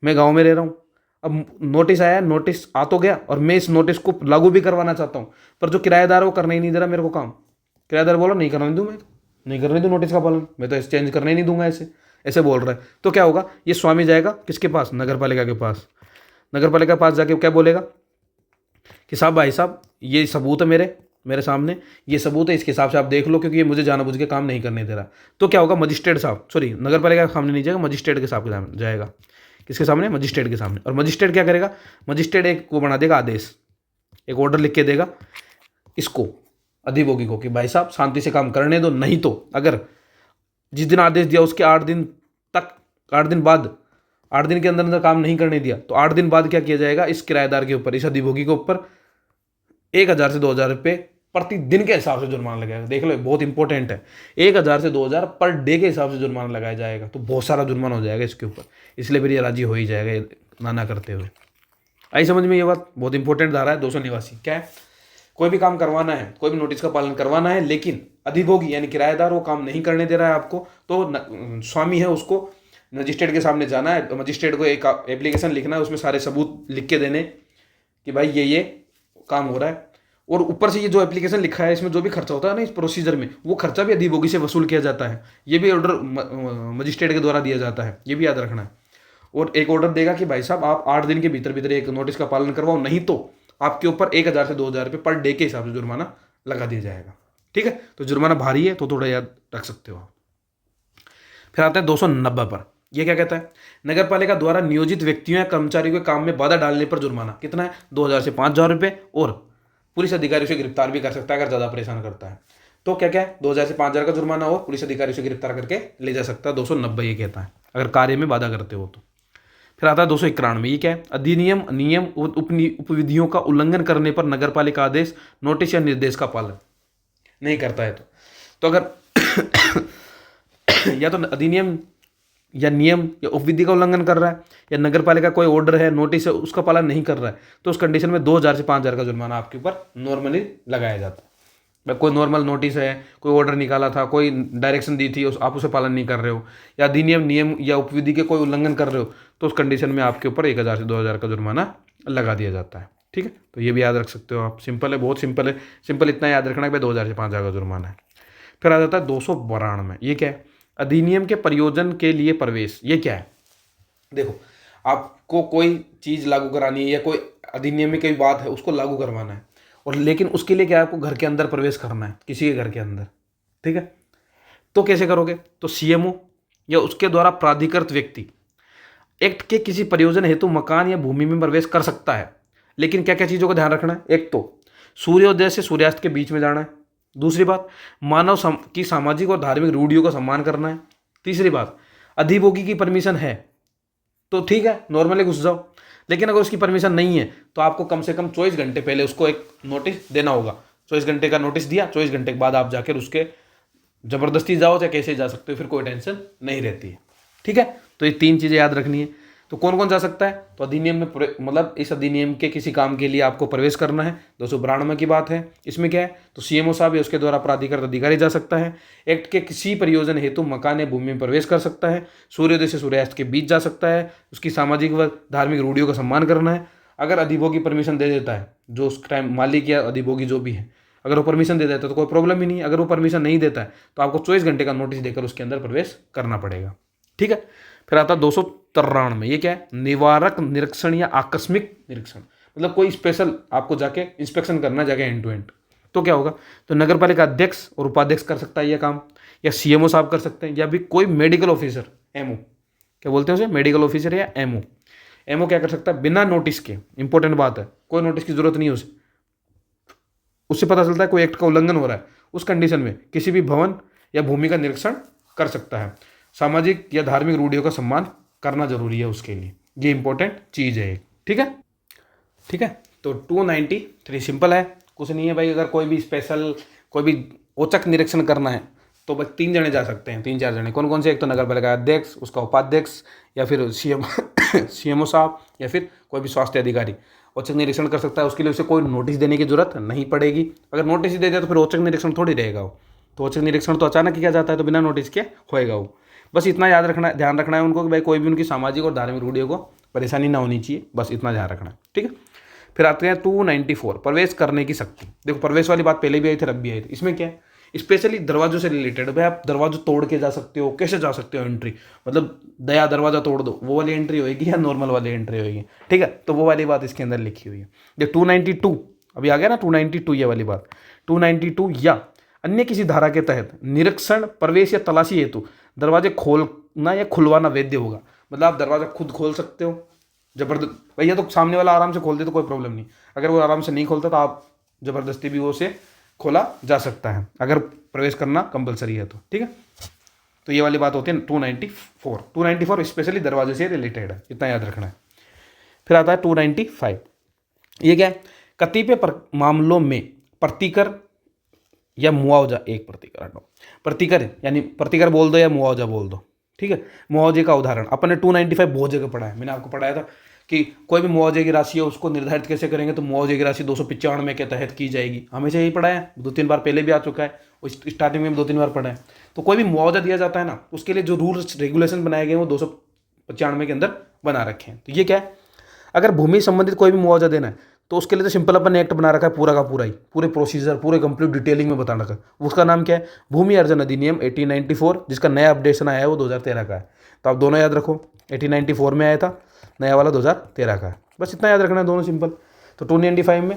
Speaker 1: मैं गांव में रह रहा हूँ, अब नोटिस आया, नोटिस आ तो गया और मैं इस नोटिस को लागू भी करवाना चाहता हूँ, पर जो किराएदार है वो करने ही नहीं दे रहा मेरे को काम। किराएदार बोला नहीं करने दूँ, मैं तो नहीं करने दूँ नोटिस का पालन, मैं तो एक्सचेंज करने ही नहीं दूंगा, ऐसे ऐसे बोल रहा है। तो क्या होगा? ये स्वामी जाएगा किसके पास? नगर पालिका के पास। नगर पालिका के पास जाके क्या बोलेगा कि साहब, भाई साहब, ये सबूत है मेरे सामने, ये सबूत है, इसके हिसाब से आप देख लो, क्योंकि ये मुझे जानबूझ के काम नहीं करने दे रहा। तो क्या होगा? मजिस्ट्रेट साहब, सॉरी, नगर पालिका के सामने नहीं जाएगा, मजिस्ट्रेट के सामने जाएगा। किसके सामने? मजिस्ट्रेट के सामने। और मजिस्ट्रेट क्या करेगा? मजिस्ट्रेट एक को बना देगा आदेश, एक ऑर्डर लिख के देगा इसको, अधिभोगी को, कि भाई साहब शांति से काम करने दो, नहीं तो अगर जिस दिन आदेश दिया उसके 8 दिन तक, 8 दिन बाद, 8 दिन के अंदर अंदर काम नहीं करने दिया तो 8 दिन बाद क्या किया जाएगा? इस किराएदार के ऊपर, इस अधिभोगी के ऊपर 1,000 से 2,000 रुपये प्रतिदिन के हिसाब से जुर्माना लगाएगा। देख लो, बहुत इंपॉर्टेंट है, 1,000 से 2,000 पर डे के हिसाब से जुर्माना लगाया जाएगा, तो बहुत सारा जुर्माना हो जाएगा इसके ऊपर, इसलिए फिर ये राजी हो ही जाएगा ये नाना करते हुए। आई समझ में ये बात? बहुत इंपॉर्टेंट धारा है 289। क्या है? कोई भी काम करवाना है, कोई भी नोटिस का पालन करवाना है, लेकिन अधिभोगी यानी किराएदार वो काम नहीं करने दे रहा है आपको, तो स्वामी है उसको मजिस्ट्रेट के सामने जाना है, मजिस्ट्रेट को एक एप्लीकेशन लिखना है, उसमें सारे सबूत लिख के देने कि भाई ये काम हो रहा है, और ऊपर से ये जो एप्लीकेशन लिखा है इसमें जो भी खर्चा होता है ना इस प्रोसीजर में, वो खर्चा भी अधिभोगी से वसूल किया जाता है। ये भी ऑर्डर मजिस्ट्रेट के द्वारा दिया जाता है, ये भी याद रखना है। और एक ऑर्डर देगा कि भाई साहब आप 8 दिन के भीतर भीतर एक नोटिस का पालन करवाओ, नहीं तो आपके ऊपर 1,000 से 2,000 रुपये पर डे के हिसाब से जुर्माना लगा दिया जाएगा। ठीक है, तो जुर्माना भारी है तो थोड़ा याद रख सकते हो आप। फिर आता है 290 पर, यह क्या कहता है? नगर पालिका द्वारा नियोजित व्यक्तियों या कर्मचारियों के काम में बाधा डालने पर जुर्माना। कितना है? 2,000 से 5,000 रुपये, और पुलिस अधिकारी से गिरफ्तार भी कर सकता है अगर ज़्यादा परेशान करता है। तो क्या क्या है? 2,000 से 5,000 का जुर्माना हो, पुलिस अधिकारी से गिरफ्तार करके ले जा सकता है। 290 ये कहता है अगर कार्य में बाधा करते हो तो। फिर आता है 291, ये क्या है? अधिनियम, नियम, उपविधियों का उल्लंघन करने पर नगर पालिका आदेश, नोटिस या निर्देश का पालन नहीं करता है तो अगर या तो अधिनियम या नियम या उपविधि का उल्लंघन कर रहा है, या नगर पालिका कोई ऑर्डर है, नोटिस है, उसका पालन नहीं कर रहा है, तो उस कंडीशन में 2,000 से 5,000 का जुर्माना आपके ऊपर नॉर्मली लगाया जाता है। कोई नॉर्मल नोटिस है, कोई ऑर्डर निकाला था, कोई डायरेक्शन दी थी, आप उसे पालन नहीं कर रहे हो, या अधिनियम, नियम या उपविधि के कोई उल्लंघन कर रहे हो, तो उस कंडीशन में आपके ऊपर 1,000 से 2,000 का जुर्माना लगा दिया जाता है। ठीक है, तो ये भी याद रख सकते हो आप। सिंपल है, बहुत सिंपल है। सिंपल इतना याद रखना कि भाई 2,000 से 5,000 का जुर्माना है। फिर आ जाता है 292, ये क्या है? अधिनियम के प्रयोजन के लिए प्रवेश। ये क्या है? देखो, आपको कोई चीज़ लागू करानी है या कोई अधिनियम में कोई बात है उसको लागू करवाना है, और लेकिन उसके लिए क्या, आपको घर के अंदर प्रवेश करना है, किसी के घर के अंदर, ठीक है। तो कैसे करोगे, तो सीएमओ या उसके द्वारा प्राधिकृत व्यक्ति एक्ट के किसी प्रयोजन हेतु मकान या भूमि में प्रवेश कर सकता है, लेकिन क्या क्या चीज़ों का ध्यान रखना है। एक तो सूर्योदय से सूर्यास्त के बीच में जाना है। दूसरी बात, की सामाजिक और धार्मिक रूढ़ियों का सम्मान करना है। तीसरी बात, अधिभोगी की परमिशन है तो ठीक है, नॉर्मली घुस जाओ, लेकिन अगर उसकी परमिशन नहीं है तो आपको कम से कम 24 घंटे पहले उसको एक नोटिस देना होगा। 24 घंटे का नोटिस दिया, 24 घंटे के बाद आप जाकर उसके जबरदस्ती जाओ चाहे कैसे जा सकते हो, फिर कोई टेंशन नहीं रहती है, ठीक है। तो ये 3 चीज़ें याद रखनी है। तो कौन कौन जा सकता है, तो अधिनियम में मतलब इस अधिनियम के किसी काम के लिए आपको प्रवेश करना है, 292 की बात है। इसमें क्या है, तो सीएमओ साहब या उसके द्वारा प्राधिकृत अधिकारी जा सकता है। एक्ट के किसी प्रयोजन हेतु मकान या भूमि में प्रवेश कर सकता है। सूर्योदय से सूर्यास्त के बीच जा सकता है। उसकी सामाजिक व धार्मिक रूढ़ियों का सम्मान करना है। अगर अधिभोगी परमिशन दे देता है, जो उस टाइम मालिक या अधिभोगी जो भी है, अगर वो परमिशन दे देता है तो कोई प्रॉब्लम ही नहीं। अगर वो परमिशन नहीं देता है तो आपको 24 घंटे का नोटिस देकर उसके अंदर प्रवेश करना पड़ेगा, ठीक है। फिर आता 293, ये क्या है, निवारक निरीक्षण या आकस्मिक निरीक्षण, मतलब कोई स्पेशल आपको जाके इंस्पेक्शन करना जाके एंड टू एंड। तो क्या होगा, तो नगर पालिका अध्यक्ष और उपाध्यक्ष कर सकता है यह काम, या सीएमओ साहब कर सकते हैं, या भी कोई मेडिकल ऑफिसर, एमओ क्या बोलते हैं उसे, मेडिकल ऑफिसर या एमओ। एमओ क्या कर सकता है, बिना नोटिस के, इंपॉर्टेंट बात है, कोई नोटिस की जरूरत नहीं है उसे, उससे पता चलता है कोई एक्ट का उल्लंघन हो रहा है, उस कंडीशन में किसी भी भवन या भूमि का निरीक्षण कर सकता है। सामाजिक या धार्मिक रूढ़ियों का सम्मान करना जरूरी है उसके लिए, ये इंपॉर्टेंट चीज़ है, ठीक है, ठीक है। तो 293 सिंपल है, कुछ नहीं है भाई। अगर कोई भी स्पेशल, कोई भी औचक निरीक्षण करना है तो बस 3 जने जा सकते हैं, 3-4 जने। कौन कौन से, एक तो नगर पालिका अध्यक्ष, उसका उपाध्यक्ष, या फिर सीएमओ साहब, या फिर कोई भी स्वास्थ्य अधिकारी औचक निरीक्षण कर सकता है। उसके लिए उसे कोई नोटिस देने की जरूरत नहीं पड़ेगी। अगर नोटिस ही दे दिया तो फिर औचक निरीक्षण थोड़ी रहेगा वो, तो औचक निरीक्षण तो अचानक ही किया जाता है, तो बिना नोटिस के होएगा वो। बस इतना याद रखना, ध्यान रखना है उनको कि भाई कोई भी उनकी सामाजिक और धार्मिक रूढ़ियों को परेशानी ना होनी चाहिए, बस इतना ध्यान रखना है, ठीक है। फिर आते हैं 294, प्रवेश करने की शक्ति। देखो प्रवेश वाली बात पहले भी आई थी, अब भी आई थी। इसमें क्या है, स्पेशली दरवाजों से रिलेटेड। भाई आप दरवाजा तोड़ के जा सकते हो, कैसे जा सकते हो एंट्री, मतलब दया दरवाजा तोड़ दो, वो वाली एंट्री होगी या नॉर्मल वाली एंट्री होगी, ठीक है। तो वो वाली बात इसके अंदर लिखी हुई है। ये 292 अभी आ गया ना, 292 ये वाली बात। 292 या अन्य किसी धारा के तहत निरीक्षण, प्रवेश या तलाशी हेतु दरवाजे खोलना या खुलवाना वैध होगा। मतलब आप दरवाजा खुद खोल सकते हो, जबरदस्त भैया, तो सामने वाला आराम से खोल दे तो कोई प्रॉब्लम नहीं। अगर वो आराम से नहीं खोलता तो आप जबरदस्ती भी वो से खोला जा सकता है, अगर प्रवेश करना कंपलसरी है तो, ठीक है। तो ये वाली बात होती है 294 स्पेशली दरवाजे से रिलेटेड है, इतना याद रखना है। फिर आता है 295, ये क्या है, कतिपय मामलों में प्रतिकर या मुआवजा, एक प्रतिकर हटाओ, प्रतिकर यानी प्रतिकर बोल दो या मुआवजा बोल दो, ठीक है। मुआवजे का उदाहरण अपने 295 बहुत जगह पढ़ा है, मैंने आपको पढ़ाया था कि कोई भी मुआवजे की राशि है उसको निर्धारित कैसे करेंगे, तो मुआवजे की राशि 295 के तहत की जाएगी। हमेशा यही पढ़ा है, 2-3 बार पहले भी आ चुका है, स्टार्टिंग में 2-3 बार पढ़ा है। तो कोई भी मुआवजा दिया जाता है ना, उसके लिए जो रूल्स रेगुलेशन बनाए गए हैं वो 295 के अंदर बना रखे हैं। तो ये क्या है, अगर भूमि संबंधित कोई भी मुआवजा देना है तो उसके लिए तो सिंपल अपन ने एक्ट बना रखा है, पूरा का पूरा ही, पूरे प्रोसीजर पूरे कंप्लीट डिटेलिंग में बता रखा है। उसका नाम क्या है, भूमि अर्जन अधिनियम 1894, जिसका नया अपडेशन आया है वो 2013 का है। तो आप दोनों याद रखो, 1894 में आया था, नया वाला 2013 का है, बस इतना याद रखना है, दोनों सिंपल। तो 295 में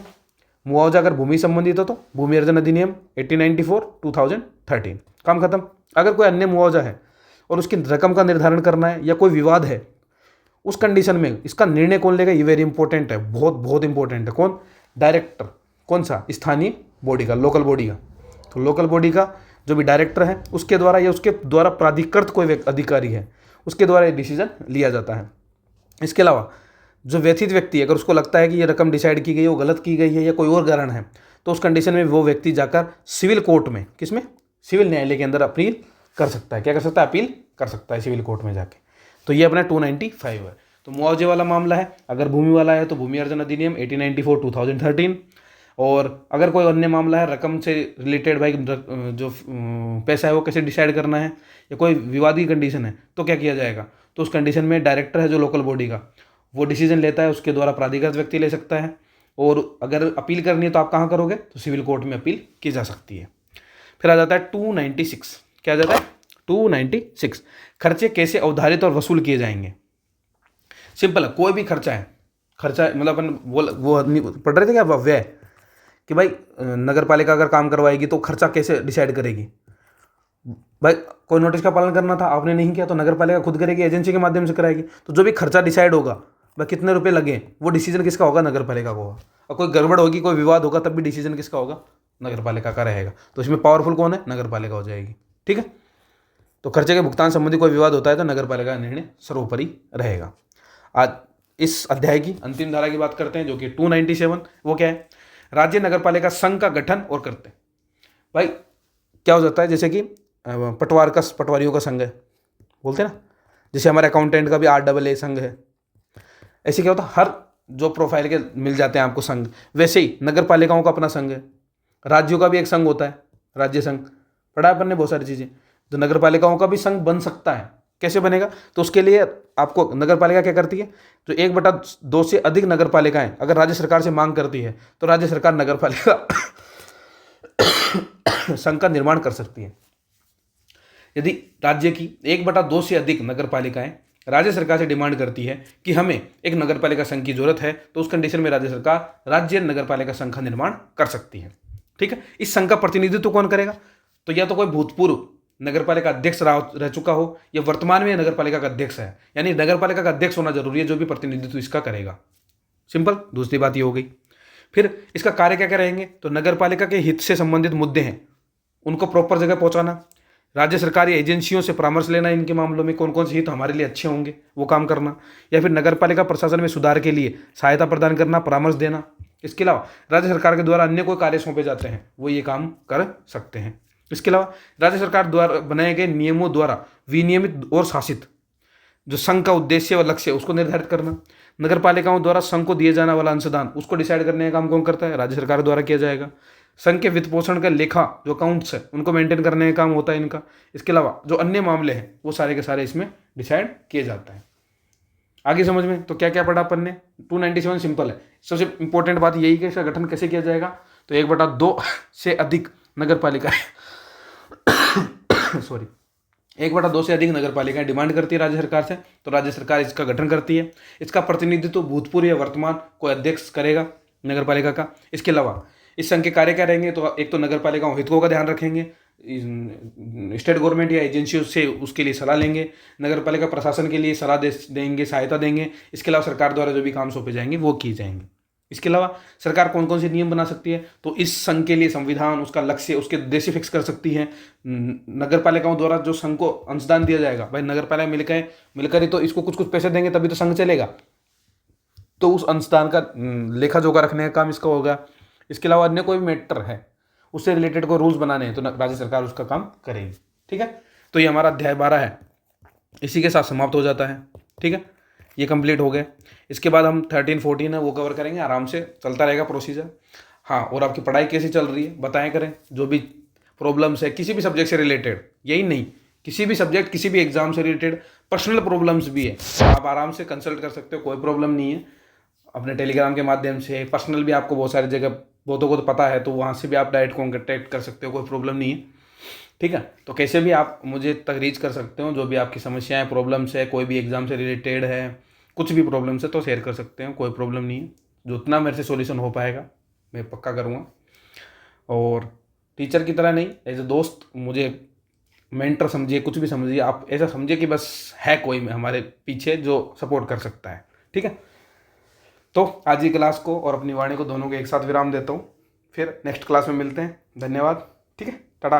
Speaker 1: मुआवजा अगर भूमि संबंधित हो तो भूमि अर्जन अधिनियम 1894 2013, काम खत्म। अगर कोई अन्य मुआवजा है और उसकी रकम का निर्धारण करना है या कोई विवाद है, उस कंडीशन में इसका निर्णय कौन लेगा, ये वेरी इंपॉर्टेंट है, बहुत बहुत इंपॉर्टेंट है। कौन, डायरेक्टर, कौन सा, स्थानीय बॉडी का, लोकल बॉडी का। तो लोकल बॉडी का जो भी डायरेक्टर है उसके द्वारा या उसके द्वारा प्राधिकृत कोई अधिकारी है उसके द्वारा ये डिसीजन लिया जाता है। इसके अलावा जो व्यथित व्यक्ति है, अगर उसको लगता है कि ये रकम डिसाइड की गई है वो गलत की गई है या कोई और कारण है, तो उस कंडीशन में वो व्यक्ति जाकर सिविल कोर्ट में, किसमें, सिविल न्यायालय के अंदर अपील कर सकता है। क्या कर सकता है, अपील कर सकता है सिविल कोर्ट में जाके। तो ये अपना 295 है। तो मुआवजे वाला मामला है, अगर भूमि वाला है तो भूमि अर्जन अधिनियम 1894 2013, और अगर कोई अन्य मामला है रकम से रिलेटेड, भाई जो पैसा है वो कैसे डिसाइड करना है या कोई विवादी कंडीशन है तो क्या किया जाएगा, तो उस कंडीशन में डायरेक्टर है जो लोकल बॉडी का, वो डिसीजन लेता है, उसके द्वारा प्राधिकृत व्यक्ति ले सकता है। और अगर अपील करनी है तो आप कहाँ करोगे, तो सिविल कोर्ट में अपील की जा सकती है। फिर आ जाता है 296, क्या आ जाता है 296, खर्चे कैसे अवधारित और वसूल किए जाएंगे। सिंपल है, कोई भी खर्चा है, खर्चा मतलब अपन वो पढ़ रहे थे क्या, व्यय, कि भाई नगर पालिका अगर काम करवाएगी तो खर्चा कैसे डिसाइड करेगी। भाई कोई नोटिस का पालन करना था, आपने नहीं किया तो नगर पालिका खुद करेगी, एजेंसी के माध्यम से कराएगी। तो जो भी खर्चा डिसाइड होगा, भाई कितने रुपए लगे, वो डिसीजन किसका होगा, नगर पालिका का होगा। और कोई गड़बड़ होगी, कोई विवाद होगा, तब भी डिसीजन किसका होगा, नगर पालिका का रहेगा। तो इसमें पावरफुल कौन है, नगर पालिका हो जाएगी। ठीक है, तो खर्चे के भुगतान संबंधी कोई विवाद होता है तो नगर पालिका का निर्णय सर्वोपरि रहेगा। आज इस अध्याय की अंतिम धारा की बात करते हैं, जो कि 297। वो क्या है, राज्य नगर पालिका संघ का गठन और करते हैं। भाई क्या हो जाता है, जैसे कि पटवारियों का संघ है, बोलते हैं ना, जैसे हमारे अकाउंटेंट का भी RAA संघ है। ऐसे क्या होता है, हर जो प्रोफाइल के मिल जाते हैं आपको संघ, वैसे ही नगर पालिकाओं का अपना संघ है। राज्यों का भी एक संघ होता है, राज्य संघ, पढ़ा है अपन ने बहुत सारी चीज़ें। तो नगर पालिकाओं का भी संघ बन सकता है, कैसे बनेगा, तो उसके लिए आपको नगर पालिका क्या करती है, जो 1/2 से अधिक नगर पालिकाएं अगर राज्य सरकार से मांग करती है तो राज्य सरकार नगर पालिका संघ का निर्माण कर सकती है। यदि राज्य की 1/2 से अधिक नगर पालिकाएं राज्य सरकार से डिमांड करती है कि हमें एक नगर पालिका संघ की जरूरत है, तो उस कंडीशन में राज्य सरकार राज्य नगर पालिका संघ का निर्माण कर सकती है। ठीक है, इस संघ का प्रतिनिधित्व कौन करेगा, तो या तो कोई भूतपूर्व नगर पालिका अध्यक्ष रह चुका हो, या वर्तमान में नगर पालिका का अध्यक्ष है, यानी नगर पालिका का अध्यक्ष होना जरूरी है, जो भी प्रतिनिधित्व इसका करेगा। सिंपल, दूसरी बात ये हो गई। फिर इसका कार्य क्या क्या रहेंगे, तो नगर पालिका के हित से संबंधित मुद्दे हैं, उनको प्रॉपर जगह पहुंचाना, राज्य सरकारी एजेंसियों से परामर्श लेना, इनके मामलों में कौन कौन से हित हमारे लिए अच्छे होंगे वो काम करना, या फिर नगर पालिका प्रशासन में सुधार के लिए सहायता प्रदान करना, परामर्श देना। इसके अलावा राज्य सरकार के द्वारा अन्य कोई कार्य सौंपे जाते हैं, वो ये काम कर सकते हैं। इसके अलावा राज्य सरकार द्वारा बनाए गए नियमों द्वारा विनियमित और शासित जो संघ का उद्देश्य व लक्ष्य उसको निर्धारित करना। नगर पालिकाओं द्वारा संघ को दिए जाने वाला अंशदान उसको डिसाइड करने का काम कौन करता है, राज्य सरकार द्वारा किया जाएगा। संघ के वित्त पोषण का लेखा जो अकाउंट्स है उनको मेंटेन करने का काम होता है इनका। इसके अलावा जो अन्य मामले हैं वो सारे के सारे इसमें डिसाइड किए जाते हैं। आगे समझ में, तो क्या क्या पढ़ा अपन ने, 297 सिंपल है। सबसे इंपॉर्टेंट बात यही कि इसका गठन कैसे किया जाएगा, तो 1/2 से अधिक नगर पालिकाएं सॉरी 1/2 से अधिक नगर पालिकाएं डिमांड करती है राज्य सरकार से, तो राज्य सरकार इसका गठन करती है। इसका प्रतिनिधित्व भूतपूर्व या वर्तमान कोई अध्यक्ष करेगा नगर पालिका का। इसके अलावा इस संघ के कार्य क्या रहेंगे, तो एक तो नगर पालिकाओं हितों का ध्यान रखेंगे, स्टेट गवर्नमेंट या एजेंसियों से उसके लिए सलाह लेंगे, नगर पालिका प्रशासन के लिए सलाह देंगे, सहायता देंगे। इसके अलावा सरकार द्वारा जो भी काम सौंपे जाएंगे वो किए जाएंगे। इसके अलावा सरकार कौन कौन से नियम बना सकती है, तो इस संघ के लिए संविधान, उसका लक्ष्य, उसके उद्देश्य फिक्स कर सकती है। नगर पालिकाओं द्वारा जो संघ को अंशदान दिया जाएगा, भाई नगर पालिका मिलकर ही तो इसको कुछ कुछ पैसे देंगे तभी तो संघ चलेगा, तो उस अंशदान का लेखा जोखा रखने का काम इसका होगा। इसके अलावा अन्य कोई भी मैटर है उससे रिलेटेड कोई रूल्स बनाने हैं तो राज्य सरकार उसका काम करेगी। ठीक है, तो ये हमारा अध्याय 12 है, इसी के साथ समाप्त हो जाता है। ठीक है, ये कंप्लीट हो गया। इसके बाद हम 13, 14 है वो कवर करेंगे, आराम से चलता रहेगा प्रोसीजर। हाँ, और आपकी पढ़ाई कैसी चल रही है बताएं करें, जो भी प्रॉब्लम्स है किसी भी सब्जेक्ट से रिलेटेड, यही नहीं किसी भी सब्जेक्ट किसी भी एग्जाम से रिलेटेड पर्सनल प्रॉब्लम्स भी है, आप आराम से कंसल्ट कर सकते हो, कोई प्रॉब्लम नहीं है। अपने टेलीग्राम के माध्यम से पर्सनल भी आपको बहुत सारी जगह बहुतों को तो पता है, तो वहाँ से भी आप डायरेक्ट कॉन्टेक्ट कर सकते हो, कोई प्रॉब्लम नहीं है। ठीक है, तो कैसे भी आप मुझे तक रीच कर सकते हो, जो भी आपकी समस्याएं प्रॉब्लम्स है, कोई भी एग्जाम से रिलेटेड है, कुछ भी प्रॉब्लम्स है तो शेयर कर सकते हो, कोई प्रॉब्लम नहीं है। जो उतना मेरे से सॉल्यूशन हो पाएगा मैं पक्का करूँगा। और टीचर की तरह नहीं, एज ए दोस्त मुझे मेंटर समझिए, कुछ भी समझिए, आप ऐसा समझिए कि बस है कोई हमारे पीछे जो सपोर्ट कर सकता है। ठीक है, तो आज की क्लास को और अपनी वाणी को दोनों को एक साथ विराम देता हूँ, फिर नेक्स्ट क्लास में मिलते हैं। धन्यवाद। ठीक है, टाटा।